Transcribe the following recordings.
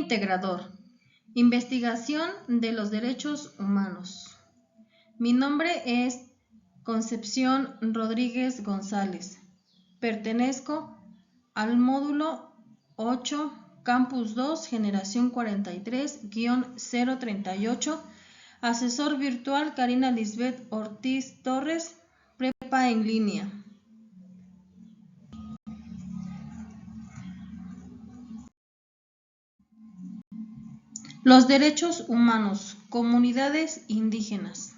integrador. Investigación de los derechos humanos. Mi nombre es Concepción Rodríguez González. Pertenezco al módulo 8, Campus 2, Generación 43-038, asesor virtual Karina Lisbeth Ortiz Torres, prepa en línea. Los derechos humanos, comunidades indígenas.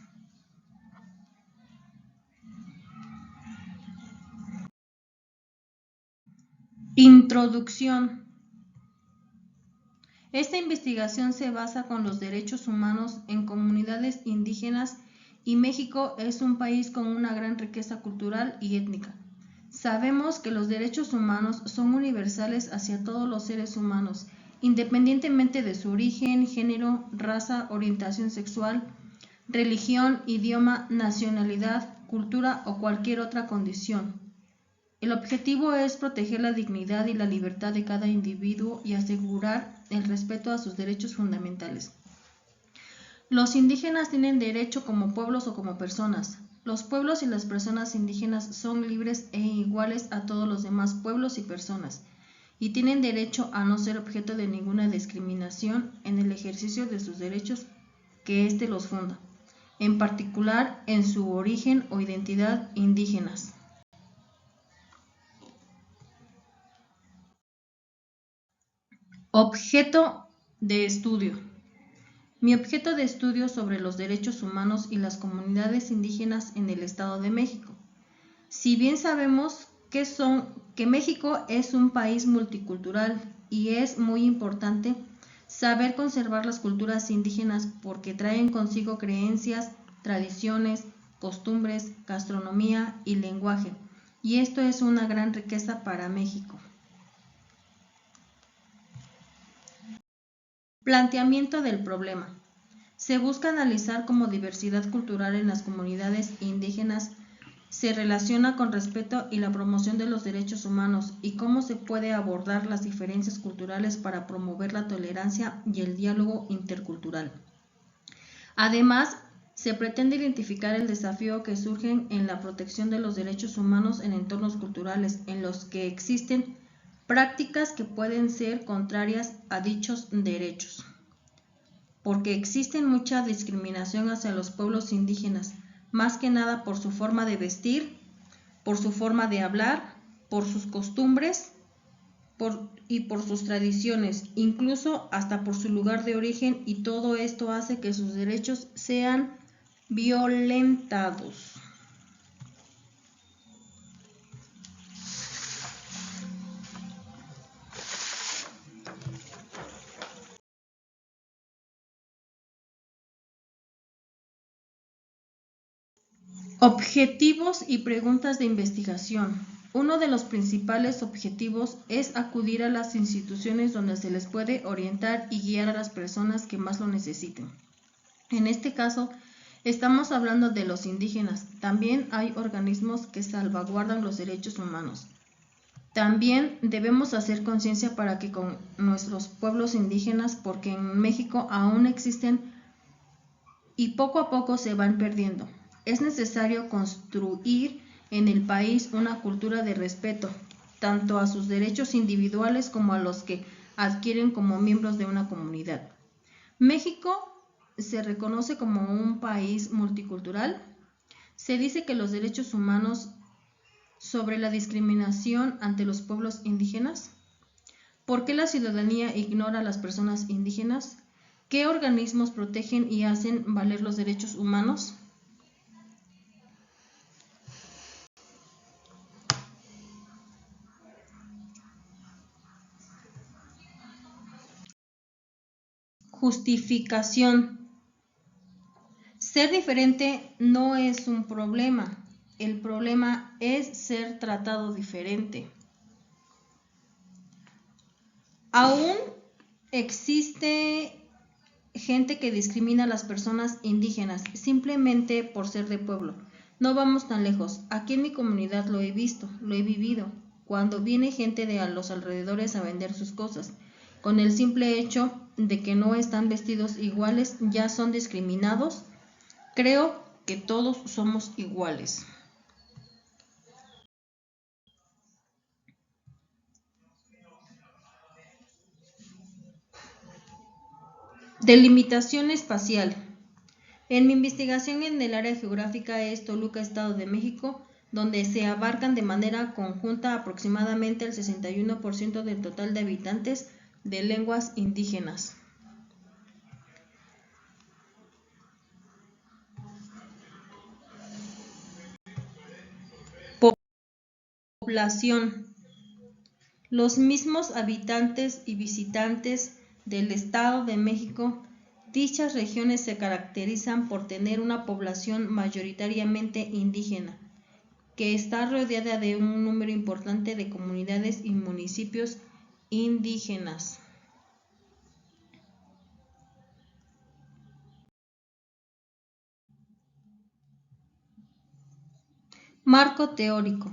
Introducción. Esta investigación se basa con los derechos humanos en comunidades indígenas y México es un país con una gran riqueza cultural y étnica. Sabemos que los derechos humanos son universales hacia todos los seres humanos, independientemente de su origen, género, raza, orientación sexual, religión, idioma, nacionalidad, cultura o cualquier otra condición. El objetivo es proteger la dignidad y la libertad de cada individuo y asegurar el respeto a sus derechos fundamentales. Los indígenas tienen derecho como pueblos o como personas. Los pueblos y las personas indígenas son libres e iguales a todos los demás pueblos y personas, y tienen derecho a no ser objeto de ninguna discriminación en el ejercicio de sus derechos que éste los funda, en particular en su origen o identidad indígenas. Objeto de estudio. Mi objeto de estudio sobre los derechos humanos y las comunidades indígenas en el Estado de México. Si bien sabemos que México es un país multicultural y es muy importante saber conservar las culturas indígenas porque traen consigo creencias, tradiciones, costumbres, gastronomía y lenguaje, y esto es una gran riqueza para México. Planteamiento del problema. Se busca analizar cómo diversidad cultural en las comunidades indígenas se relaciona con respeto y la promoción de los derechos humanos y cómo se puede abordar las diferencias culturales para promover la tolerancia y el diálogo intercultural. Además, se pretende identificar el desafío que surge en la protección de los derechos humanos en entornos culturales en los que existen prácticas que pueden ser contrarias a dichos derechos, porque existen mucha discriminación hacia los pueblos indígenas, más que nada por su forma de vestir, por su forma de hablar, por sus costumbres y por sus tradiciones, incluso hasta por su lugar de origen, y todo esto hace que sus derechos sean violentados. Objetivos y preguntas de investigación. Uno de los principales objetivos es acudir a las instituciones donde se les puede orientar y guiar a las personas que más lo necesiten. En este caso, estamos hablando de los indígenas. También hay organismos que salvaguardan los derechos humanos. También debemos hacer conciencia para que con nuestros pueblos indígenas, porque en México aún existen y poco a poco se van perdiendo. Es necesario construir en el país una cultura de respeto, tanto a sus derechos individuales como a los que adquieren como miembros de una comunidad. México se reconoce como un país multicultural. Se dice que los derechos humanos sobre la discriminación ante los pueblos indígenas. ¿Por qué la ciudadanía ignora a las personas indígenas? ¿Qué organismos protegen y hacen valer los derechos humanos? Justificación. Ser diferente no es un problema. El problema es ser tratado diferente. Aún existe gente que discrimina a las personas indígenas simplemente por ser de pueblo. No vamos tan lejos. Aquí en mi comunidad lo he visto, lo he vivido. Cuando viene gente de a los alrededores a vender sus cosas, con el simple hecho de que no están vestidos iguales ya son discriminados. Creo que todos somos iguales. Delimitación espacial. En mi investigación en el área geográfica es Toluca, Estado de México, donde se abarcan de manera conjunta aproximadamente el 61% del total de habitantes de lenguas indígenas. Población. Los mismos habitantes y visitantes del Estado de México. Dichas regiones se caracterizan por tener una población mayoritariamente indígena, que está rodeada de un número importante de comunidades y municipios indígenas. Marco teórico.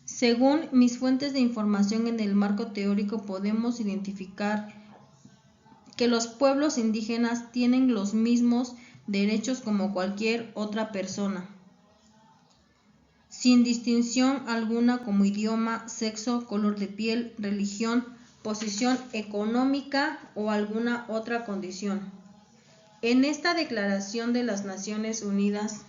Según mis fuentes de información en el marco teórico podemos identificar que los pueblos indígenas tienen los mismos derechos como cualquier otra persona, sin distinción alguna como idioma, sexo, color de piel, religión, posición económica o alguna otra condición. En esta Declaración de las Naciones Unidas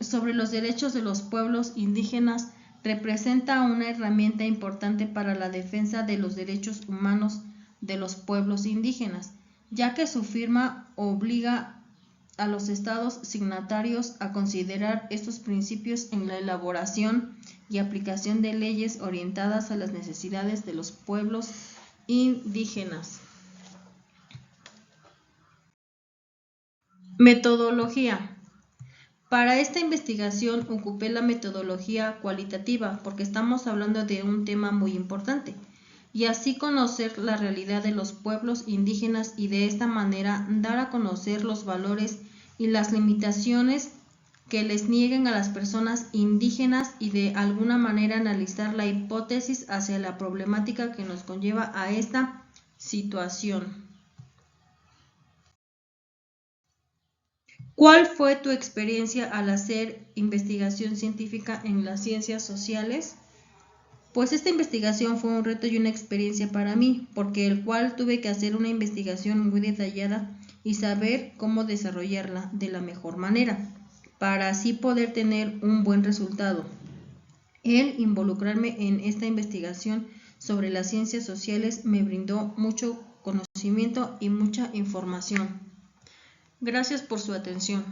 sobre los derechos de los pueblos indígenas representa una herramienta importante para la defensa de los derechos humanos de los pueblos indígenas, ya que su firma obliga a los estados signatarios a considerar estos principios en la elaboración y aplicación de leyes orientadas a las necesidades de los pueblos indígenas. Metodología. Para esta investigación ocupé la metodología cualitativa porque estamos hablando de un tema muy importante y así conocer la realidad de los pueblos indígenas y de esta manera dar a conocer los valores y las limitaciones que les nieguen a las personas indígenas y de alguna manera analizar la hipótesis hacia la problemática que nos conlleva a esta situación. ¿Cuál fue tu experiencia al hacer investigación científica en las ciencias sociales? Pues esta investigación fue un reto y una experiencia para mí, porque el cual tuve que hacer una investigación muy detallada y saber cómo desarrollarla de la mejor manera, para así poder tener un buen resultado. El involucrarme en esta investigación sobre las ciencias sociales me brindó mucho conocimiento y mucha información. Gracias por su atención.